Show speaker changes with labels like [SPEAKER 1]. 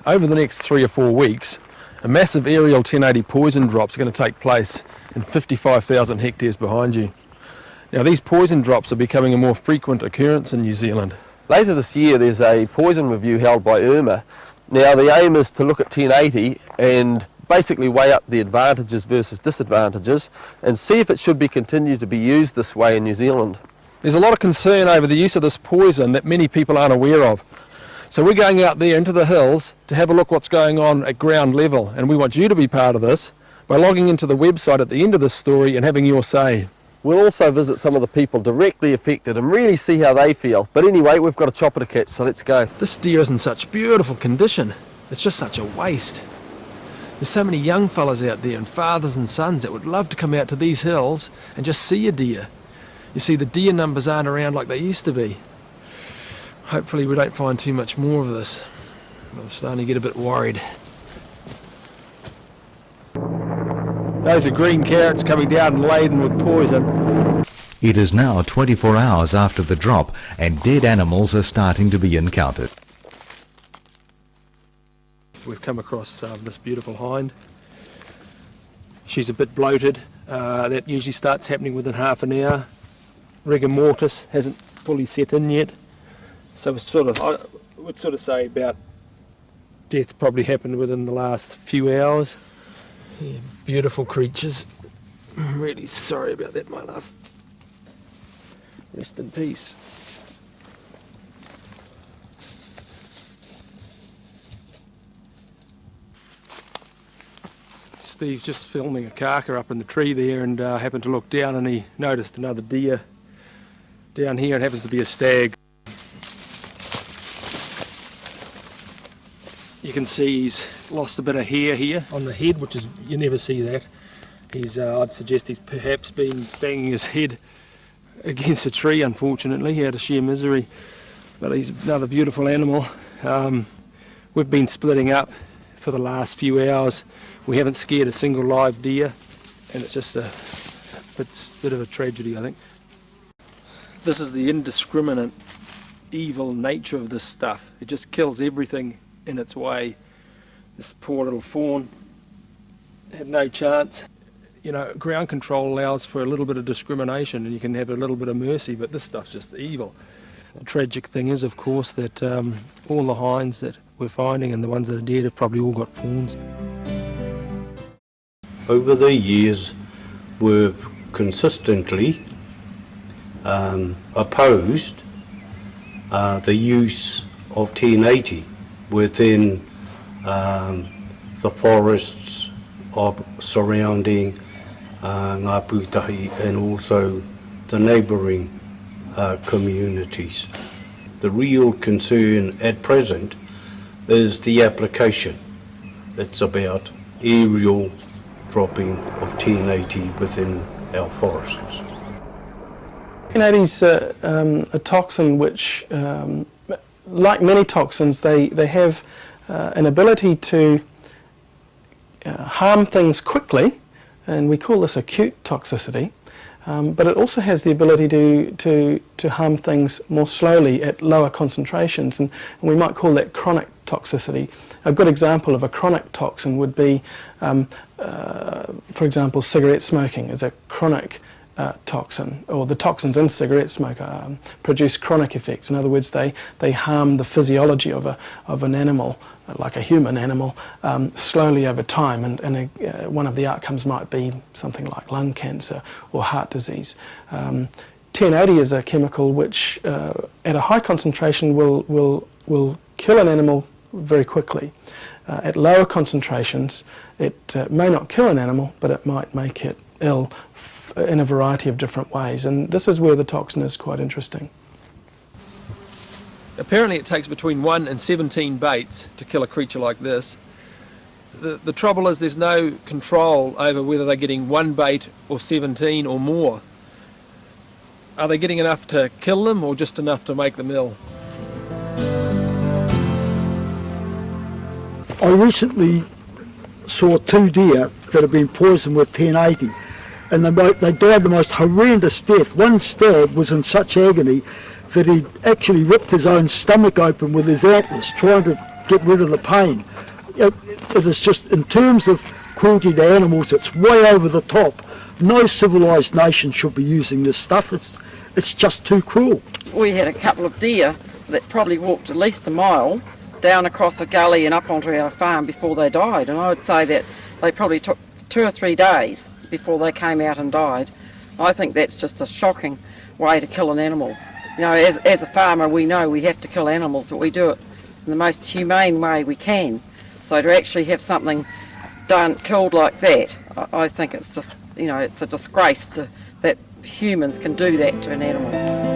[SPEAKER 1] over the next 3 or 4 weeks, a massive aerial 1080 poison drops are going to take place in 55,000 hectares behind you. Now these poison drops are becoming a more frequent occurrence in New Zealand.
[SPEAKER 2] Later this year there's a poison review held by IRMA. Now the aim is to look at 1080 and basically weigh up the advantages versus disadvantages and see if it should be continued to be used this way in New Zealand.
[SPEAKER 1] There's a lot of concern over the use of this poison that many people aren't aware of. So we're going out there into the hills to have a look what's going on at ground level, and we want you to be part of this by logging into the website at the end of this story and having your say.
[SPEAKER 2] We'll also visit some of the people directly affected and really see how they feel. But anyway, we've got a chopper to catch, so let's go.
[SPEAKER 1] This deer is in such beautiful condition. It's just such a waste. There's so many young fellas out there and fathers and sons that would love to come out to these hills and just see a deer. You see, the deer numbers aren't around like they used to be. Hopefully we don't find too much more of this. I'm starting to get a bit worried. Those are green carrots coming down and laden with poison.
[SPEAKER 3] It is now 24 hours after the drop and dead animals are starting to be encountered.
[SPEAKER 1] We've come across this beautiful hind. She's a bit bloated. That usually starts happening within half an hour. Rigor mortis hasn't fully set in yet. So it's sort of, I would sort of say about death probably happened within the last few hours. Yeah, beautiful creatures. I'm really sorry about that, my love. Rest in peace. Steve's just filming a karka up in the tree there and happened to look down and he noticed another deer down here. It happens to be a stag. You can see he's lost a bit of hair here on the head, which is, you never see that. He's, I'd suggest he's perhaps been banging his head against a tree, unfortunately, out of sheer misery. But he's another beautiful animal. We've been splitting up for the last few hours. We haven't scared a single live deer, and it's just a bit of a tragedy, I think. This is the indiscriminate evil nature of this stuff. It just kills everything in its way. This poor little fawn had no chance. You know, ground control allows for a little bit of discrimination and you can have a little bit of mercy, but this stuff's just evil. The tragic thing is, of course, that all the hinds that we're finding and the ones that are dead have probably all got fawns.
[SPEAKER 4] Over the years, we've consistently opposed the use of 1080 within the forests of surrounding Ngā Pūtahi and also the neighbouring communities. The real concern at present is the application. It's about aerial dropping of 1080 within our forests.
[SPEAKER 5] 1080 is a toxin which, like many toxins, they have an ability to harm things quickly, and we call this acute toxicity, but it also has the ability to harm things more slowly at lower concentrations, and we might call that chronic toxicity. A good example of a chronic toxin would be, for example, cigarette smoking is a chronic toxin, or the toxins in cigarette smoke produce chronic effects. In other words, they harm the physiology of an animal, like a human animal, slowly over time, and one of the outcomes might be something like lung cancer or heart disease. 1080 is a chemical which at a high concentration will kill an animal very quickly. At lower concentrations it may not kill an animal, but it might make it ill in a variety of different ways, and this is where the toxin is quite interesting.
[SPEAKER 1] Apparently it takes between 1 and 17 baits to kill a creature like this. The trouble is there's no control over whether they're getting 1 bait or 17 or more. Are they getting enough to kill them or just enough to make them ill?
[SPEAKER 6] I recently saw 2 deer that have been poisoned with 1080, and they died the most horrendous death. One stag was in such agony that he actually ripped his own stomach open with his antlers, trying to get rid of the pain. it is just, in terms of cruelty to animals, it's way over the top. No civilised nation should be using this stuff. It's just too cruel.
[SPEAKER 7] We had a couple of deer that probably walked at least a mile down across a gully and up onto our farm before they died, and I would say that they probably took 2 or 3 days before they came out and died. I think that's just a shocking way to kill an animal. You know, as a farmer, we know we have to kill animals, but we do it in the most humane way we can. So to actually have something killed like that, I think it's just, you know, it's a disgrace that humans can do that to an animal.